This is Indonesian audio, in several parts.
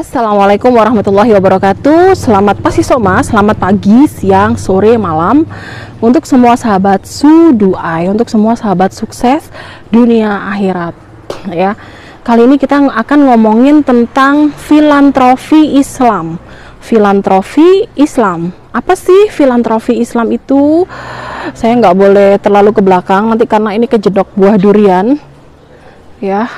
Assalamualaikum warahmatullahi wabarakatuh. Selamat pagi Soma, selamat pagi, siang, sore, malam untuk semua sahabat Suduai, untuk semua sahabat sukses dunia akhirat. Ya, kali ini kita akan ngomongin tentang filantropi Islam. Filantropi Islam, apa sih filantropi Islam itu? Saya nggak boleh terlalu ke belakang nanti karena ini kejedok buah durian. Ya,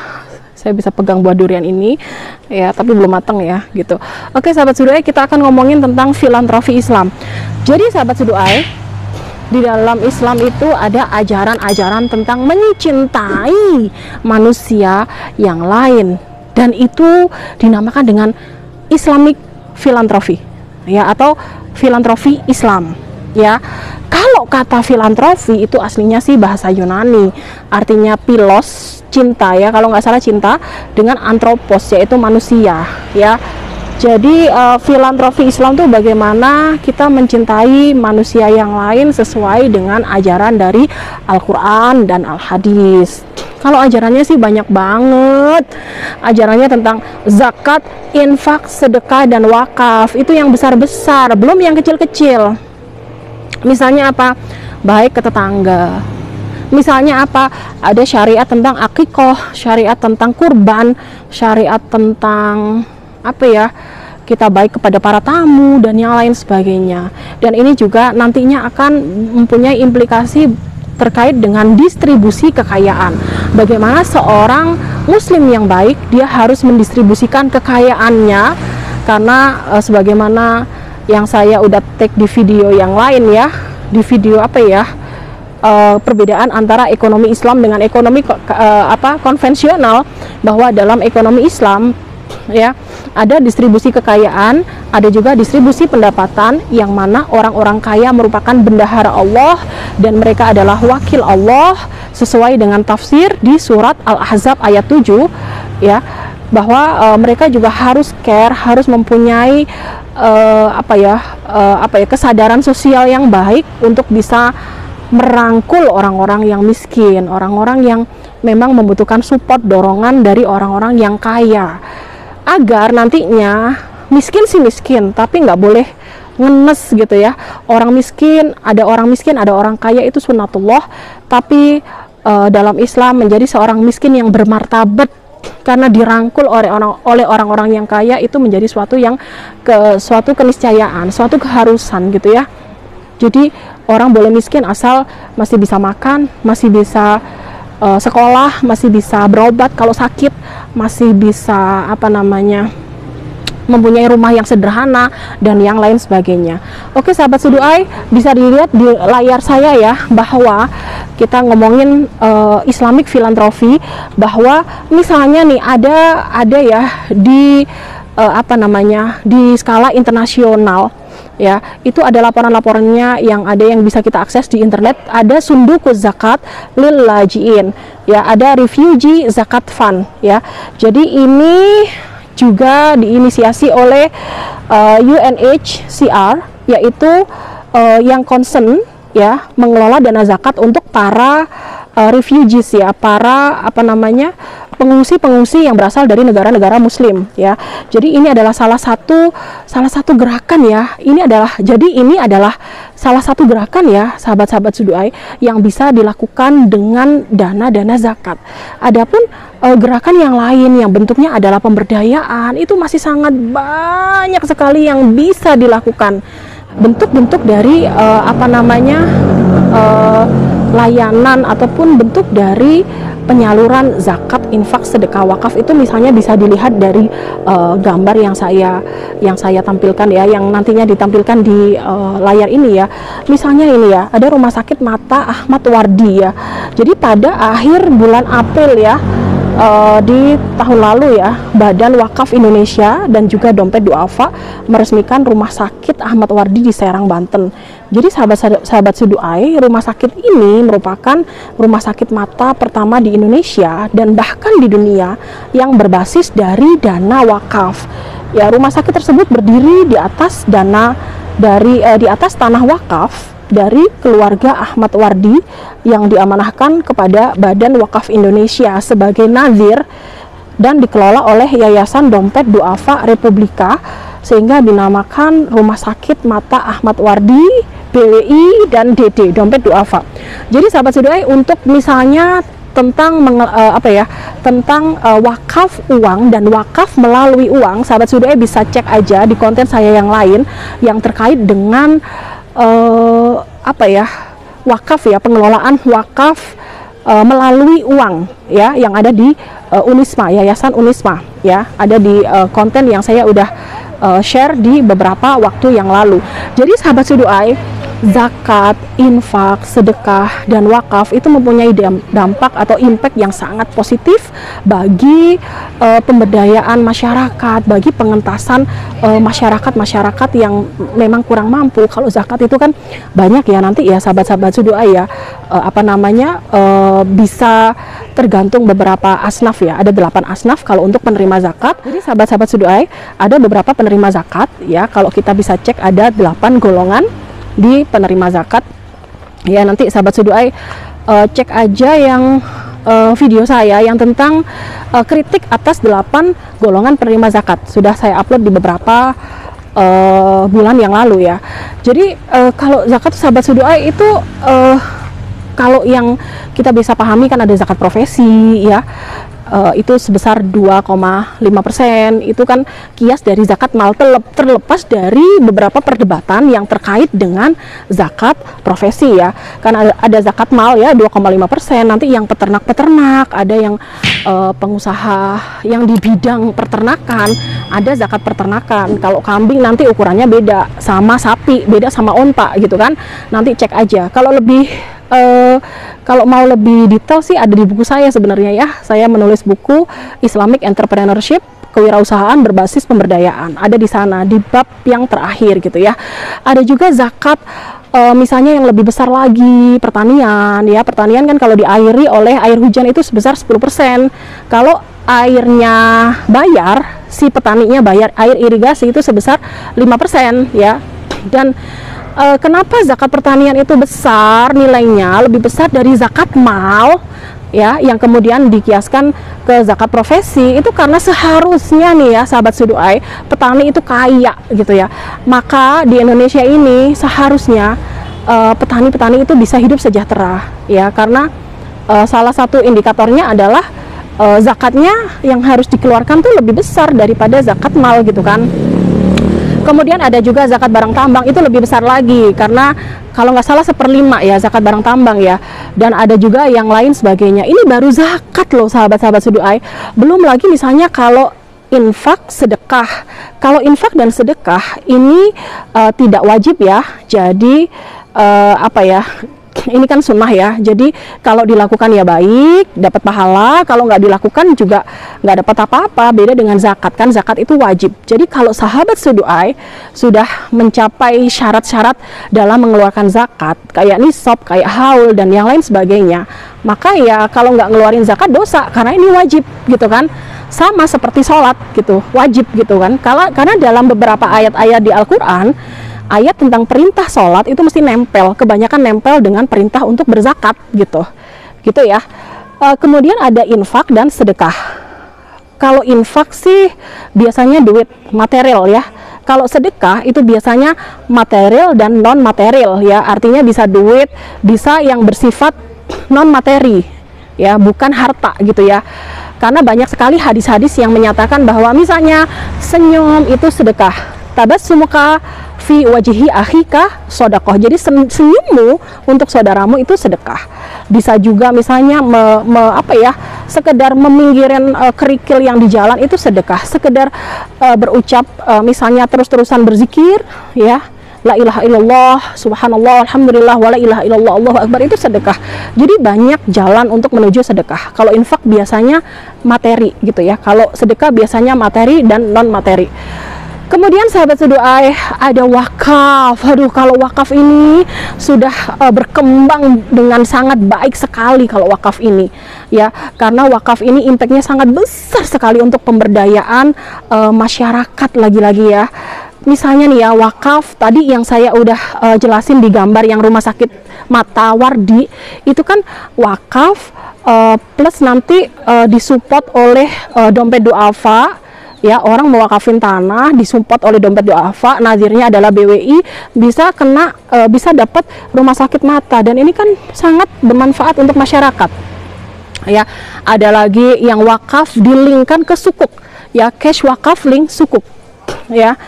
saya bisa pegang buah durian ini ya, tapi belum matang ya gitu. Oke sahabat Suduai, kita akan ngomongin tentang filantropi Islam. Jadi sahabat Suduai, di dalam Islam itu ada ajaran-ajaran tentang mencintai manusia yang lain, dan itu dinamakan dengan Islamic filantropi ya, atau filantropi Islam ya. Kalau kata filantropi itu aslinya sih bahasa Yunani, artinya philos, cinta ya, kalau nggak salah cinta, dengan anthropos yaitu manusia ya. Jadi filantropi Islam tuh bagaimana kita mencintai manusia yang lain sesuai dengan ajaran dari Al-Quran dan Al-Hadis. Kalau ajarannya sih banyak banget. Ajarannya tentang zakat, infak, sedekah, dan wakaf. Itu yang besar-besar, belum yang kecil-kecil. Misalnya apa? Baik ke tetangga. Misalnya apa? Ada syariat tentang akikoh, syariat tentang kurban, syariat tentang apa ya? Kita baik kepada para tamu dan yang lain sebagainya. Dan ini juga nantinya akan mempunyai implikasi terkait dengan distribusi kekayaan. Bagaimana seorang muslim yang baik, dia harus mendistribusikan kekayaannya, karena sebagaimana yang saya udah take di video yang lain ya, di video apa ya, perbedaan antara ekonomi Islam dengan ekonomi konvensional, bahwa dalam ekonomi Islam ya ada distribusi kekayaan, ada juga distribusi pendapatan, yang mana orang-orang kaya merupakan bendahara Allah dan mereka adalah wakil Allah sesuai dengan tafsir di surat Al-Ahzab ayat 7 ya, bahwa mereka juga harus care, harus mempunyai kesadaran sosial yang baik untuk bisa merangkul orang-orang yang miskin, orang-orang yang memang membutuhkan support, dorongan dari orang-orang yang kaya, agar nantinya miskin sih miskin, tapi nggak boleh ngenes gitu ya. Orang miskin, ada orang kaya, itu sunatullah, tapi dalam Islam menjadi seorang miskin yang bermartabat karena dirangkul oleh orang-orang yang kaya, itu menjadi suatu keniscayaan, suatu keharusan gitu ya. Jadi orang boleh miskin asal masih bisa makan, masih bisa sekolah, masih bisa berobat kalau sakit, masih bisa mempunyai rumah yang sederhana dan yang lain sebagainya. Oke sahabat Suduai, bisa dilihat di layar saya ya, bahwa kita ngomongin Islamic filantropi, bahwa misalnya nih ada ya di di skala internasional ya, itu ada laporan-laporannya yang bisa kita akses di internet. Ada Sundukuz Zakat lil Lajiin ya, ada Refugee Zakat Fund ya. Jadi ini juga diinisiasi oleh UNHCR, yaitu yang concern ya mengelola dana zakat untuk para refugees ya, para pengungsi-pengungsi yang berasal dari negara-negara muslim ya. Jadi ini adalah salah satu gerakan ya. Ini adalah salah satu gerakan ya sahabat-sahabat Suduai yang bisa dilakukan dengan dana zakat. Adapun gerakan yang lain yang bentuknya adalah pemberdayaan, itu masih sangat banyak sekali yang bisa dilakukan. Bentuk-bentuk dari layanan ataupun bentuk dari penyaluran zakat, infak, sedekah, wakaf, itu misalnya bisa dilihat dari gambar yang saya tampilkan ya, yang nantinya ditampilkan di layar ini ya. Misalnya ini ya, ada Rumah Sakit Mata Ahmad Wardi ya. Jadi pada akhir bulan April ya, di tahun lalu ya, Badan Wakaf Indonesia dan juga Dompet Duafa meresmikan Rumah Sakit Ahmad Wardi di Serang, Banten. Jadi sahabat Suduai, rumah sakit ini merupakan rumah sakit mata pertama di Indonesia dan bahkan di dunia yang berbasis dari dana wakaf. Ya, rumah sakit tersebut berdiri di atas di atas tanah wakaf dari keluarga Ahmad Wardi yang diamanahkan kepada Badan Wakaf Indonesia sebagai nazir dan dikelola oleh Yayasan Dompet Duafa Republika, sehingga dinamakan Rumah Sakit Mata Ahmad Wardi, BWI, dan DD, Dompet Duafa. Jadi sahabat Suduai, untuk misalnya tentang wakaf uang dan wakaf melalui uang, sahabat Suduai bisa cek aja di konten saya yang lain yang terkait dengan wakaf ya, pengelolaan wakaf melalui uang ya, yang ada di Unisma, Yayasan Unisma ya, ada di konten yang saya udah share di beberapa waktu yang lalu. Jadi sahabat Suduai, zakat, infak, sedekah, dan wakaf itu mempunyai dampak atau impact yang sangat positif bagi pemberdayaan masyarakat, bagi pengentasan masyarakat yang memang kurang mampu. Kalau zakat itu kan banyak ya, nanti ya sahabat-sahabat Suduai ya, bisa tergantung beberapa asnaf ya, ada 8 asnaf kalau untuk penerima zakat. Jadi sahabat-sahabat Suduai, ada beberapa penerima zakat ya, kalau kita bisa cek ada 8 golongan di penerima zakat ya. Nanti sahabat Suduai cek aja yang video saya yang tentang kritik atas 8 golongan penerima zakat, sudah saya upload di beberapa bulan yang lalu ya. Jadi kalau zakat sahabat Suduai itu kalau yang kita bisa pahami kan ada zakat profesi ya, itu sebesar 2,5%. Itu kan kias dari zakat mal, terlepas dari beberapa perdebatan yang terkait dengan zakat profesi ya. Kan ada zakat mal ya 2,5%, nanti yang peternak-peternak, ada yang pengusaha yang di bidang peternakan, ada zakat peternakan. Kalau kambing nanti ukurannya beda sama sapi, beda sama onta gitu kan. Nanti cek aja. Kalau mau lebih detail sih ada di buku saya sebenarnya ya. Saya menulis buku Islamic Entrepreneurship, kewirausahaan berbasis pemberdayaan. Ada di sana di bab yang terakhir gitu ya. Ada juga zakat misalnya yang lebih besar lagi, pertanian ya. Pertanian kan kalau diairi oleh air hujan itu sebesar 10%. Kalau airnya bayar, si petaninya bayar air irigasi itu sebesar 5% ya. Dan kenapa zakat pertanian itu besar nilainya, lebih besar dari zakat mal ya, yang kemudian dikiaskan ke zakat profesi? Itu karena seharusnya nih ya sahabat Suduai, petani itu kaya gitu ya. Maka di Indonesia ini seharusnya petani-petani itu bisa hidup sejahtera ya, karena salah satu indikatornya adalah zakatnya yang harus dikeluarkan tuh lebih besar daripada zakat mal gitu kan. Kemudian ada juga zakat barang tambang, itu lebih besar lagi karena kalau nggak salah 1/5 ya zakat barang tambang ya. Dan ada juga yang lain sebagainya. Ini baru zakat loh sahabat-sahabat Suduai. Belum lagi misalnya kalau infak, sedekah. Kalau infak dan sedekah ini tidak wajib ya. Jadi ini kan sunnah ya, jadi kalau dilakukan ya baik, dapat pahala. Kalau nggak dilakukan juga nggak dapat apa-apa. Beda dengan zakat, kan zakat itu wajib. Jadi kalau sahabat Suduai sudah mencapai syarat-syarat dalam mengeluarkan zakat, kayak nisab, kayak haul, dan yang lain sebagainya, maka ya kalau nggak ngeluarin zakat dosa, karena ini wajib gitu kan. Sama seperti sholat gitu, wajib gitu kan. Karena dalam beberapa ayat-ayat di Al-Quran, ayat tentang perintah sholat itu mesti nempel, kebanyakan nempel dengan perintah untuk berzakat gitu ya. Kemudian ada infak dan sedekah. Kalau infak sih biasanya duit material ya. Kalau sedekah itu biasanya material dan non material ya, artinya bisa duit, bisa yang bersifat non materi ya, bukan harta gitu ya. Karena banyak sekali hadis-hadis yang menyatakan bahwa misalnya senyum itu sedekah, tabassumuka fi wajihi akhika sodakoh. Jadi senyummu untuk saudaramu itu sedekah. Bisa juga misalnya sekedar meminggirin kerikil yang di jalan itu sedekah. Sekedar berucap misalnya terus-terusan berzikir ya, la ilaha illallah, subhanallah, alhamdulillah, wa la ilaha illallah, Allahu akbar, itu sedekah. Jadi banyak jalan untuk menuju sedekah. Kalau infak biasanya materi gitu ya. Kalau sedekah biasanya materi dan non materi. Kemudian sahabat Suduai ada wakaf. Aduh, kalau wakaf ini sudah berkembang dengan sangat baik sekali kalau wakaf ini ya, karena wakaf ini impactnya sangat besar sekali untuk pemberdayaan masyarakat lagi-lagi ya. misalnya nih ya, wakaf tadi yang saya udah jelasin di gambar yang rumah sakit mata Wardi, itu kan wakaf plus nanti disupport oleh dompet duafa. Ya, orang mewakafin tanah disupport oleh dompet duafa, nazirnya adalah BWI, bisa kena bisa dapat rumah sakit mata, dan ini kan sangat bermanfaat untuk masyarakat. Ya, ada lagi yang wakaf dilingkan ke sukuk, ya, cash wakaf link sukuk. Ya,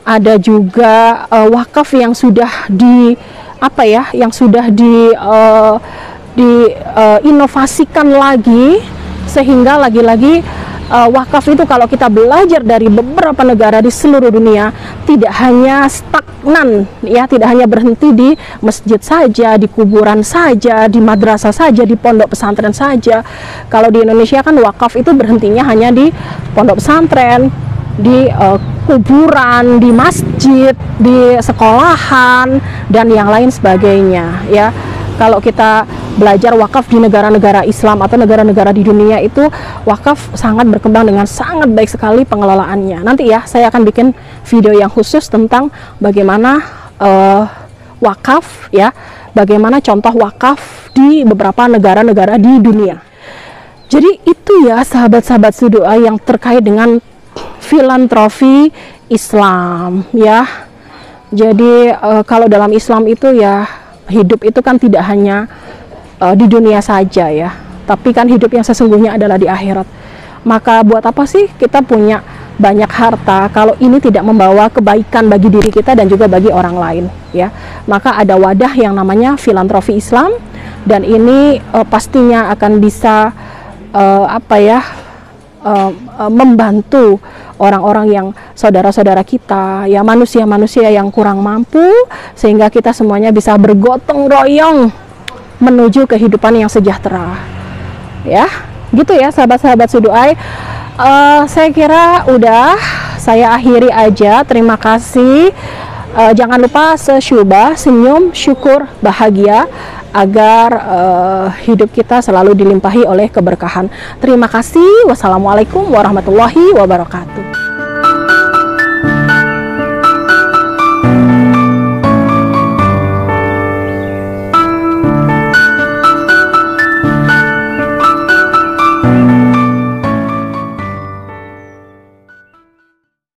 ada juga wakaf yang sudah di apa ya, yang sudah inovasikan lagi, sehingga lagi-lagi wakaf itu kalau kita belajar dari beberapa negara di seluruh dunia, tidak hanya stagnan, ya, tidak hanya berhenti di masjid saja, di kuburan saja, di madrasah saja, di pondok pesantren saja. Kalau di Indonesia kan wakaf itu berhentinya hanya di pondok pesantren, di kuburan, di masjid, di sekolahan, dan yang lain sebagainya, ya. Kalau kita belajar wakaf di negara-negara Islam atau negara-negara di dunia, itu wakaf sangat berkembang dengan sangat baik sekali pengelolaannya. Nanti ya, saya akan bikin video yang khusus tentang bagaimana wakaf, ya, bagaimana contoh wakaf di beberapa negara-negara di dunia. Jadi itu ya sahabat-sahabat Sudoa yang terkait dengan filantropi Islam, ya. Jadi kalau dalam Islam itu ya, hidup itu kan tidak hanya di dunia saja, ya, tapi kan hidup yang sesungguhnya adalah di akhirat. Maka buat apa sih kita punya banyak harta kalau ini tidak membawa kebaikan bagi diri kita dan juga bagi orang lain, ya. Maka ada wadah yang namanya filantropi Islam, dan ini pastinya akan bisa membantu orang-orang yang saudara-saudara kita, ya, manusia-manusia yang kurang mampu, sehingga kita semuanya bisa bergotong royong menuju kehidupan yang sejahtera, ya. Gitu ya sahabat-sahabat Sudoai. Saya kira udah, saya akhiri aja. Terima kasih. Jangan lupa sesyubah, senyum, syukur, bahagia, agar hidup kita selalu dilimpahi oleh keberkahan. Terima kasih. Wassalamualaikum warahmatullahi wabarakatuh.